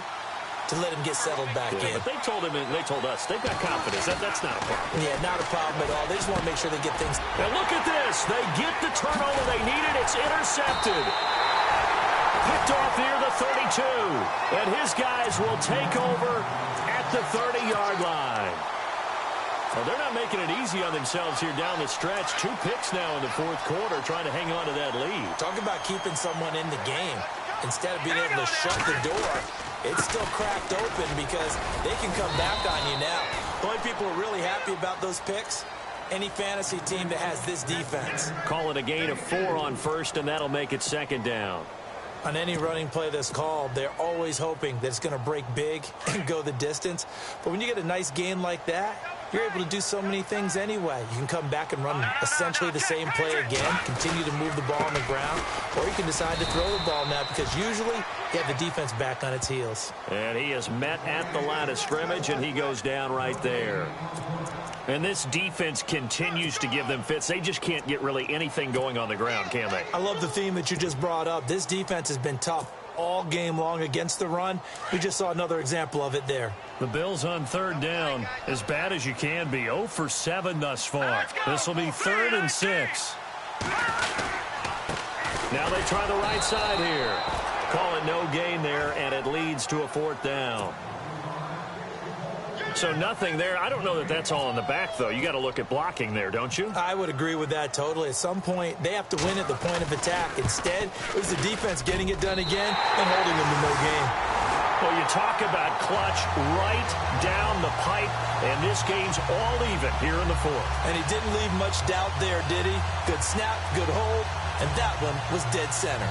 to let him get settled back in. But they told him and they told us they've got confidence. That's not a problem. Yeah, not a problem at all. They just want to make sure they get things. And look at this. They get the turnover they needed. It's intercepted. Picked off near the 32. And his guys will take over at the 30-yard line. Well, they're not making it easy on themselves here down the stretch. 2 picks now in the fourth quarter trying to hang on to that lead. Talk about keeping someone in the game. Instead of being able to shut the door, it's still cracked open because they can come back on you now. The only people who are really happy about those picks, any fantasy team that has this defense. Call it a gain of 4 on first, and that'll make it second down. On any running play that's called, they're always hoping that it's going to break big and go the distance. But when you get a nice gain like that, you're able to do so many things anyway. You can come back and run essentially the same play again, continue to move the ball on the ground, or you can decide to throw the ball now because usually you have the defense back on its heels. And he is met at the line of scrimmage, and he goes down right there. And this defense continues to give them fits. They just can't get really anything going on the ground, can they? I love the theme that you just brought up. This defense has been tough all game long against the run. We just saw another example of it there. The Bills on third down, as bad as you can be. 0 for 7 thus far. This will be 3rd and 6. Now they try the right side here. Call it no gain there, and it leads to a 4th down. So nothing there. I don't know that that's all in the back, though. You got to look at blocking there, don't you? I would agree with that totally. At some point, they have to win at the point of attack. Instead, it was the defense getting it done again and holding them to no gain. Well, you talk about clutch right down the pipe, and this game's all even here in the 4th. And he didn't leave much doubt there, did he? Good snap, good hold, and that one was dead center.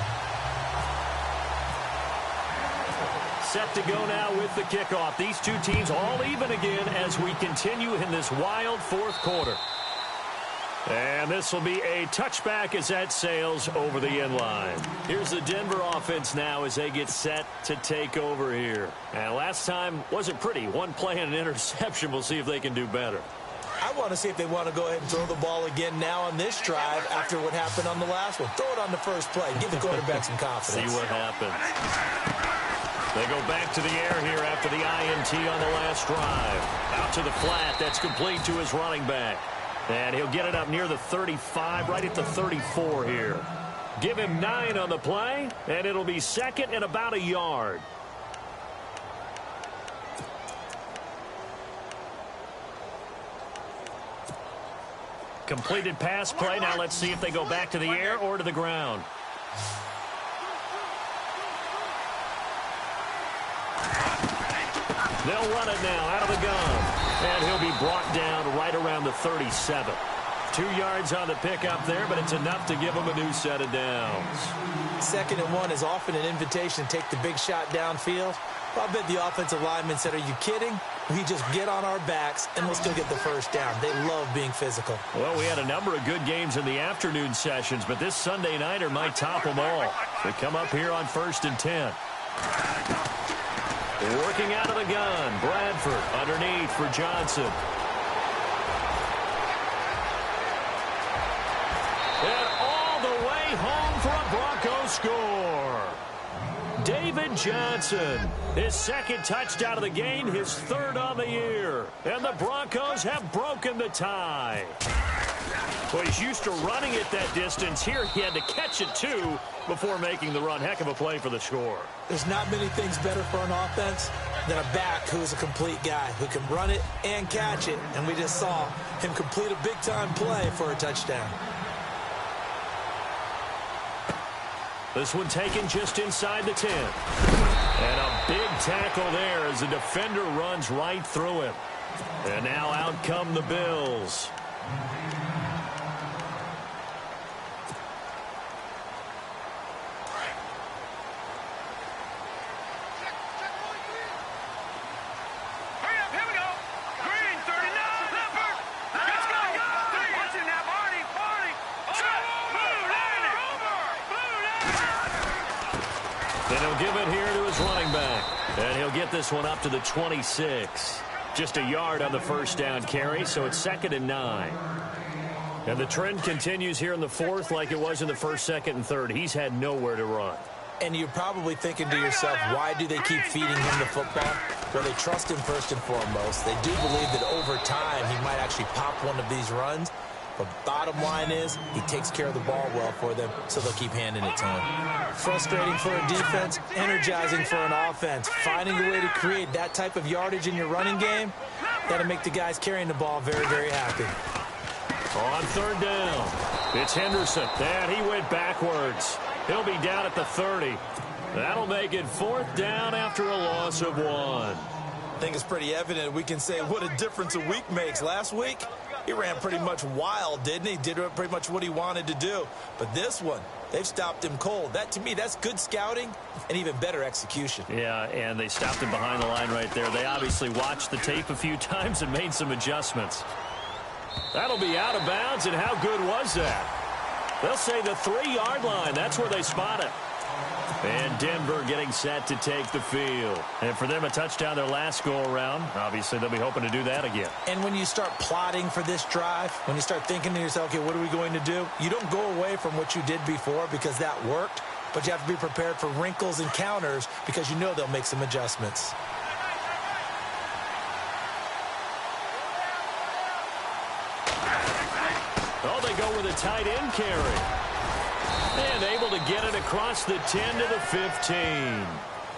Set to go now with the kickoff. These two teams all even again as we continue in this wild 4th quarter. And this will be a touchback as that sails over the end line. Here's the Denver offense now as they get set to take over here. And last time wasn't pretty. 1 play and an interception. We'll see if they can do better. I want to see if they want to go ahead and throw the ball again now on this drive after what happened on the last one. Throw it on the first play. Give the quarterback some confidence. See what happens. They go back to the air here after the INT on the last drive. Out to the flat. That's complete to his running back. And he'll get it up near the 35, right at the 34 here. Give him 9 on the play, and it'll be 2nd and about a yard. Completed pass play. Now let's see if they go back to the air or to the ground. They'll run it now out of the gun. And he'll be brought down right around the 37. 2 yards on the pickup there, but it's enough to give him a new set of downs. 2nd and 1 is often an invitation to take the big shot downfield. Well, I bet the offensive lineman said, are you kidding? We just get on our backs, and we'll still get the first down. They love being physical. Well, we had a number of good games in the afternoon sessions, but this Sunday nighter might top them all. They come up here on 1st and 10. Working out of the gun. Bradford underneath for Johnson. And all the way home for a Broncos score. David Johnson, his 2nd touchdown of the game, his 3rd on the year. And the Broncos have broken the tie. Well, he's used to running it that distance. Here he had to catch it, too, before making the run. Heck of a play for the score. There's not many things better for an offense than a back who's a complete guy who can run it and catch it. And we just saw him complete a big-time play for a touchdown. This one taken just inside the 10. And a big tackle there as the defender runs right through him. And now out come the Bills. Hurry up, here we go. Green, 39, left He'll give it here to his running back. And he'll get this one up to the 26. Just a yard on the first down carry, so it's 2nd and 9. And the trend continues here in the fourth like it was in the first, second, and third. He's had nowhere to run. And you're probably thinking to yourself, why do they keep feeding him the football? Well, they trust him first and foremost. They do believe that over time he might actually pop one of these runs. But bottom line is he takes care of the ball well for them, so they'll keep handing it to him. Frustrating for a defense, energizing for an offense. Finding a way to create that type of yardage in your running game, that'll make the guys carrying the ball very, very happy. On third down, it's Henderson. And he went backwards. He'll be down at the 30. That'll make it 4th down after a loss of 1. I think it's pretty evident we can say what a difference a week makes. Last week, he ran pretty much wild, didn't he? Did pretty much what he wanted to do. But this one, they've stopped him cold. That, to me, that's good scouting and even better execution. Yeah, and they stopped him behind the line right there. They obviously watched the tape a few times and made some adjustments. That'll be out of bounds, and how good was that? They'll say the 3-yard line. That's where they spot it. And Denver getting set to take the field. And for them, a touchdown their last go-around. Obviously, they'll be hoping to do that again. And when you start plotting for this drive, when you start thinking to yourself, okay, what are we going to do? You don't go away from what you did before because that worked, but you have to be prepared for wrinkles and counters because you know they'll make some adjustments. Oh, they go with a tight end carry. And able to get it across the 10 to the 15.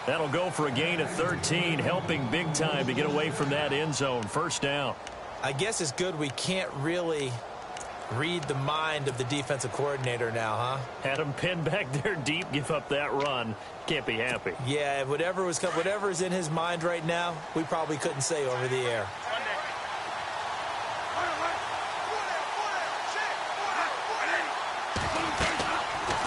That'll go for a gain of 13, helping big time to get away from that end zone. First down. I guess it's good we can't really read the mind of the defensive coordinator now, huh? Had him pinned back there deep, give up that run. Can't be happy. Yeah, whatever is in his mind right now, we probably couldn't say over the air.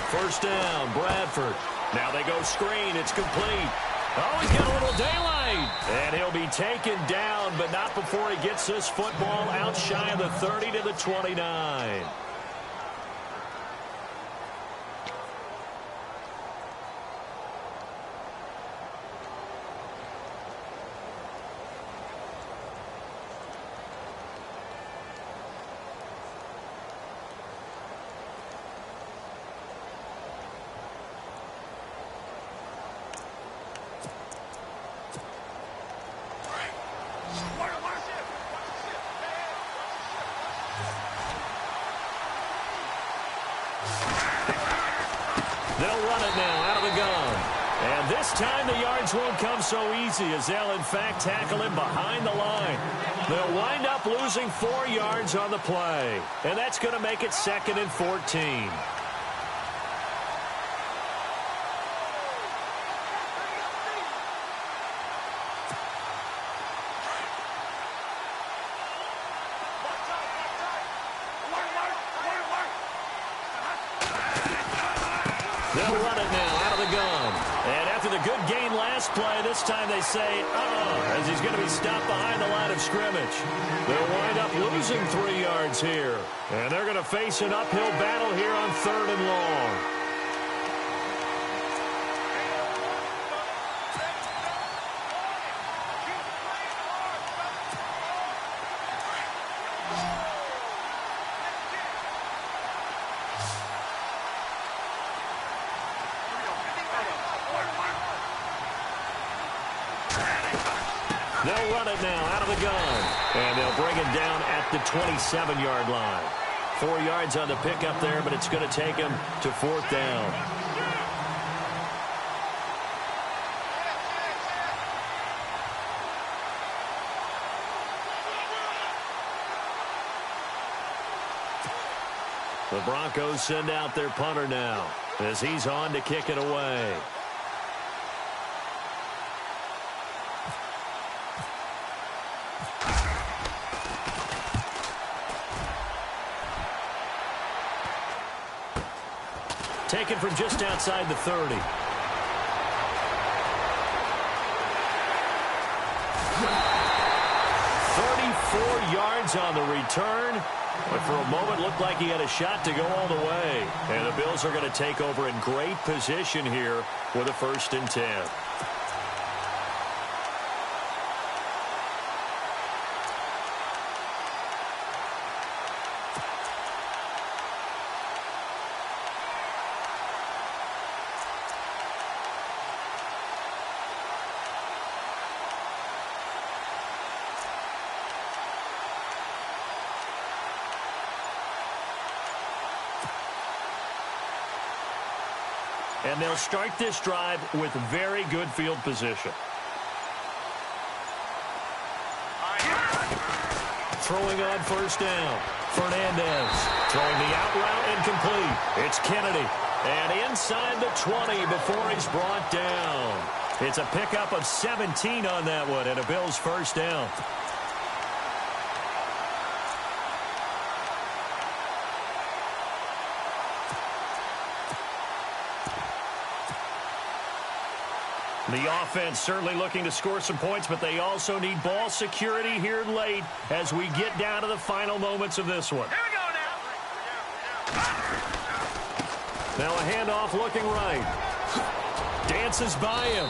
First down, Bradford. Now they go screen. It's complete. Oh, he's got a little daylight. And he'll be taken down, but not before he gets this football out shy of the 30 to the 29. They'll run it now out of the gun. And this time the yards won't come so easy as they'll, in fact, tackle him behind the line. They'll wind up losing 4 yards on the play. And that's going to make it 2nd and 14. They'll run it now out of the gun. And after the good gain last play, this time they say, as he's going to be stopped behind the line of scrimmage. They'll wind up losing 3 yards here. And they're going to face an uphill battle here on 3rd and long. They'll run it now out of the gun. And they'll bring it down at the 27-yard line. 4 yards on the pickup there, but it's going to take him to 4th down. The Broncos send out their punter now as he's on to kick it away. Taken from just outside the 30. 34 yards on the return. But for a moment, looked like he had a shot to go all the way. And the Bills are going to take over in great position here with a 1st and 10. And they'll start this drive with very good field position. Throwing on 1st down. Fernandez throwing the out route incomplete. It's Kennedy. And inside the 20 before he's brought down. It's a pickup of 17 on that one and a Bills 1st down. The offense certainly looking to score some points, but they also need ball security here late as we get down to the final moments of this one. Here we go now. Now a handoff looking right. Dances by him.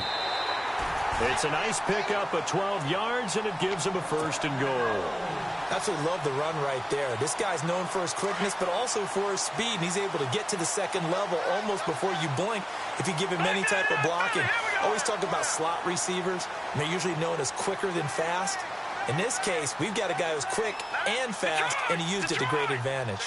It's a nice pickup of 12 yards, and it gives him a 1st and goal. Absolutely love the run right there. This guy's known for his quickness, but also for his speed. And he's able to get to the 2nd level almost before you blink if you give him any type of blocking. Always talk about slot receivers, and they're usually known as quicker than fast. In this case, we've got a guy who's quick and fast, and he used it to great advantage.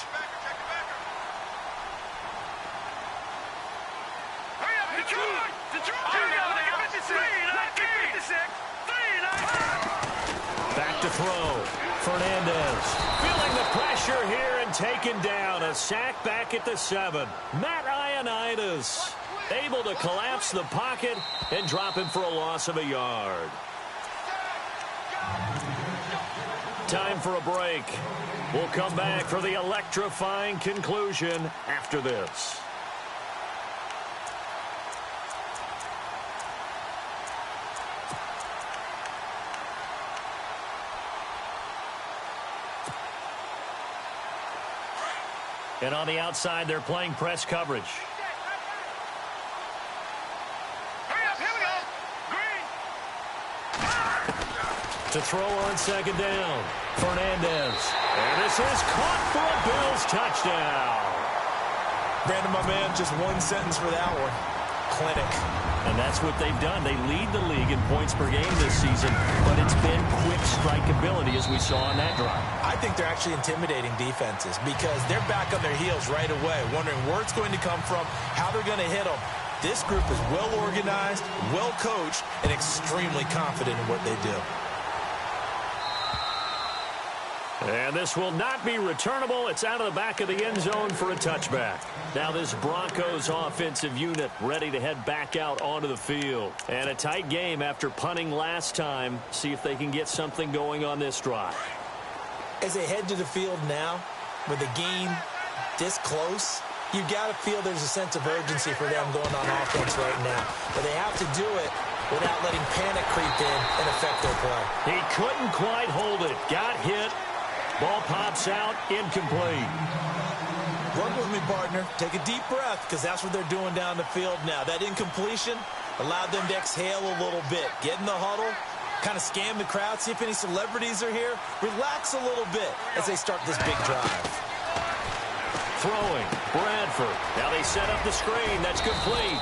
Back to throw. Fernandez feeling the pressure here and taken down. A sack back at the 7. Matt Ioannidis able to collapse the pocket and drop him for a loss of a yard. Time for a break. We'll come back for the electrifying conclusion after this. And on the outside, they're playing press coverage. Hurry up, here we go. Green. To throw on 2nd down. Fernandez. And this is caught for a Bills touchdown. Brandon, my man, just one sentence for that one. Clinic. And that's what they've done. They lead the league in points per game this season, but it's been quick strikeability as we saw on that drive. I think they're actually intimidating defenses because they're back on their heels right away, wondering where it's going to come from, how they're going to hit them. This group is well organized, well coached, and extremely confident in what they do. And this will not be returnable. It's out of the back of the end zone for a touchback. Now this Broncos offensive unit ready to head back out onto the field. And a tight game after punting last time. See if they can get something going on this drive. As they head to the field now, with the game this close, you've got to feel there's a sense of urgency for them going on offense right now. But they have to do it without letting panic creep in and affect their play. He couldn't quite hold it. Got hit. Ball pops out, incomplete. Work with me, partner. Take a deep breath, because that's what they're doing down the field now. That incompletion allowed them to exhale a little bit. Get in the huddle, kind of scan the crowd, see if any celebrities are here. Relax a little bit as they start this big drive. Throwing, Bradford. Now they set up the screen. That's complete.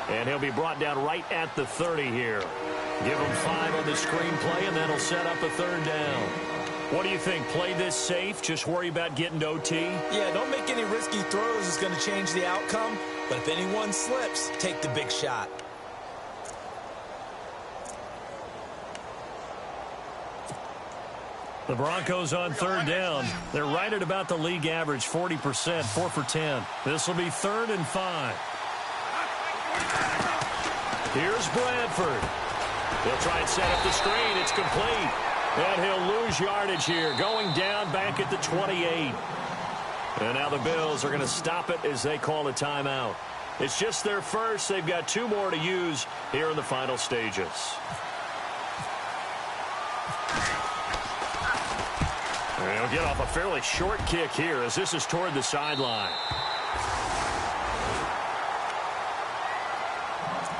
And he'll be brought down right at the 30 here. Give him 5 on the screenplay, and that'll set up a 3rd down. What do you think? Play this safe? Just worry about getting to OT? Yeah, don't make any risky throws. It's going to change the outcome. But if anyone slips, take the big shot. The Broncos on 3rd down. They're right at about the league average, 40%, 4 for 10. This will be 3rd and 5. Here's Bradford. He'll try and set up the screen. It's complete. And he'll lose yardage here, going down back at the 28. And now the Bills are going to stop it as they call a timeout. It's just their first. They've got 2 more to use here in the final stages. He'll get off a fairly short kick here as this is toward the sideline.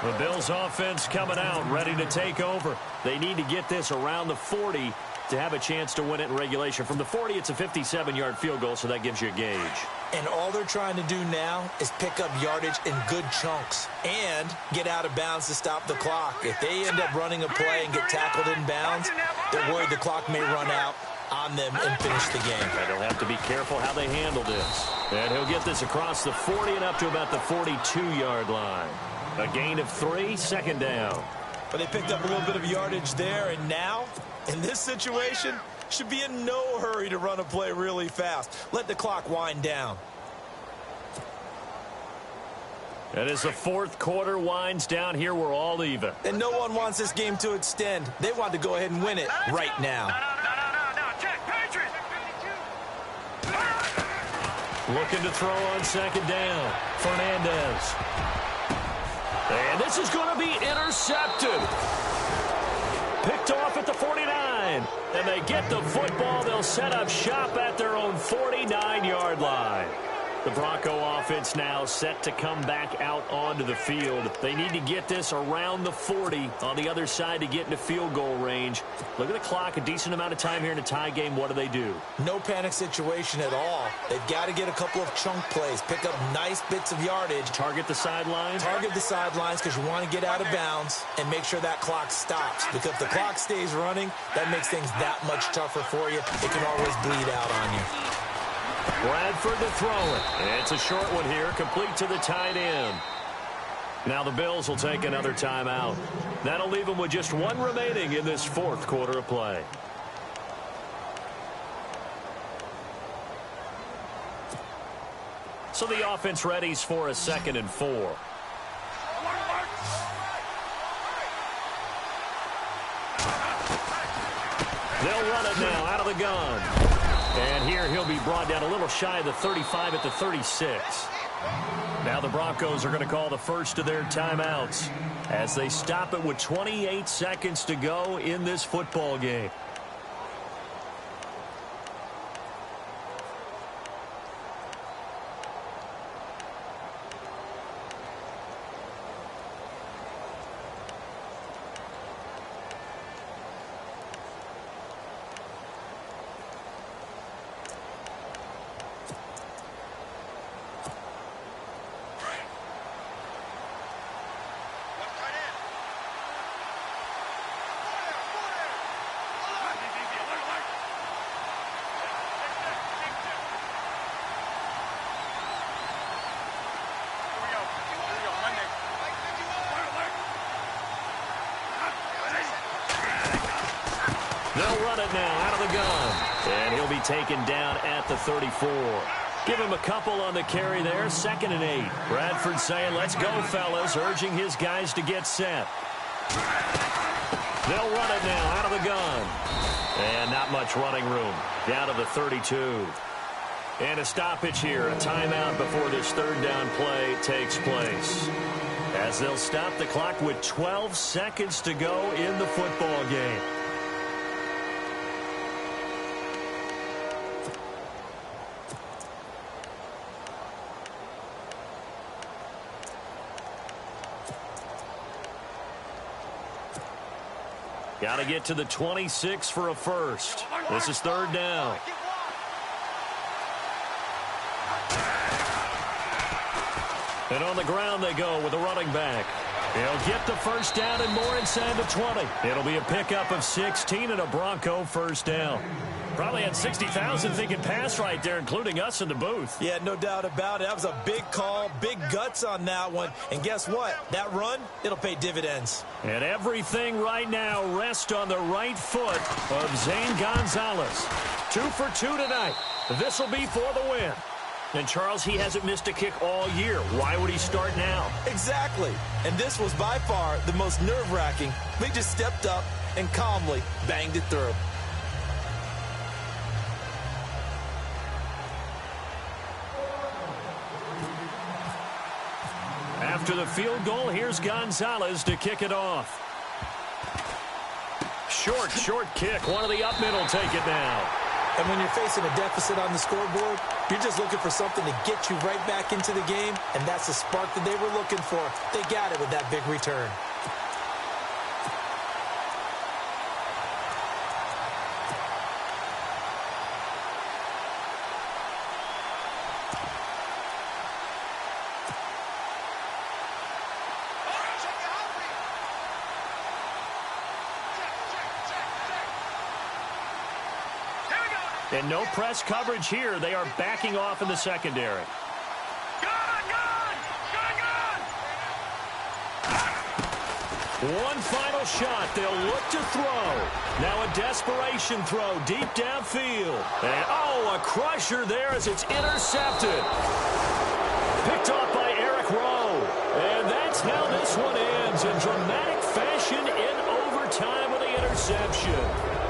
The Bills offense coming out, ready to take over. They need to get this around the 40 to have a chance to win it in regulation. From the 40, it's a 57-yard field goal, so that gives you a gauge. And all they're trying to do now is pick up yardage in good chunks and get out of bounds to stop the clock. If they end up running a play and get tackled in bounds, they're worried the clock may run out on them and finish the game. And they'll have to be careful how they handle this. And he'll get this across the 40 and up to about the 42-yard line. A gain of 3, second down. But they picked up a little bit of yardage there, and now, in this situation, should be in no hurry to run a play really fast. Let the clock wind down. And as the fourth quarter winds down here, we're all even. And no one wants this game to extend. They want to go ahead and win it right now. No. Check, Patriots. Looking to throw on second down. Fernandez. And this is going to be intercepted. Picked off at the 49. And they get the football. They'll set up shop at their own 49-yard line. The Bronco offense now set to come back out onto the field. They need to get this around the 40 on the other side to get into field goal range. Look at the clock, a decent amount of time here in a tie game. What do? No panic situation at all. They've got to get a couple of chunk plays, pick up nice bits of yardage. Target the sidelines? Target the sidelines because you want to get out of bounds and make sure that clock stops. Because if the clock stays running, that makes things that much tougher for you. It can always bleed out on you. Bradford to throw it. It's a short one here, complete to the tight end. Now the Bills will take another timeout. That'll leave them with just one remaining in this fourth quarter of play. So the offense readies for a 2nd and 4. They'll run it now out of the gun. And here he'll be brought down a little shy of the 35 at the 36. Now the Broncos are going to call the first of their timeouts as they stop it with 28 seconds to go in this football game. They'll run it now out of the gun. And he'll be taken down at the 34. Give him a couple on the carry there. 2nd and 8. Bradford saying, let's go, fellas, urging his guys to get set. They'll run it now out of the gun. And not much running room. Down to the 32. And a stoppage here. A timeout before this third down play takes place. As they'll stop the clock with 12 seconds to go in the football game. Got to get to the 26 for a first. This is third down. And on the ground they go with a running back. He'll get the first down and more inside the 20. It'll be a pickup of 16 and a Bronco first down. Probably had 60,000 thinking pass right there, including us in the booth. Yeah, no doubt about it. That was a big call, big guts on that one. And guess what? That run, it'll pay dividends. And everything right now rests on the right foot of Zane Gonzalez. 2 for 2 tonight. This will be for the win. And, Charles, he hasn't missed a kick all year. Why would he start now? Exactly. And this was by far the most nerve-wracking. They just stepped up and calmly banged it through. After the field goal, here's Gonzalez to kick it off. Short kick. One of the up middle take it now. And when you're facing a deficit on the scoreboard, you're just looking for something to get you right back into the game, and that's the spark that they were looking for. They got it with that big return. And no press coverage here. They are backing off in the secondary. One final shot. They'll look to throw. Now a desperation throw deep downfield. And, oh, a crusher there as it's intercepted. Picked off by Eric Rowe. And that's how this one ends in dramatic fashion in overtime with the interception.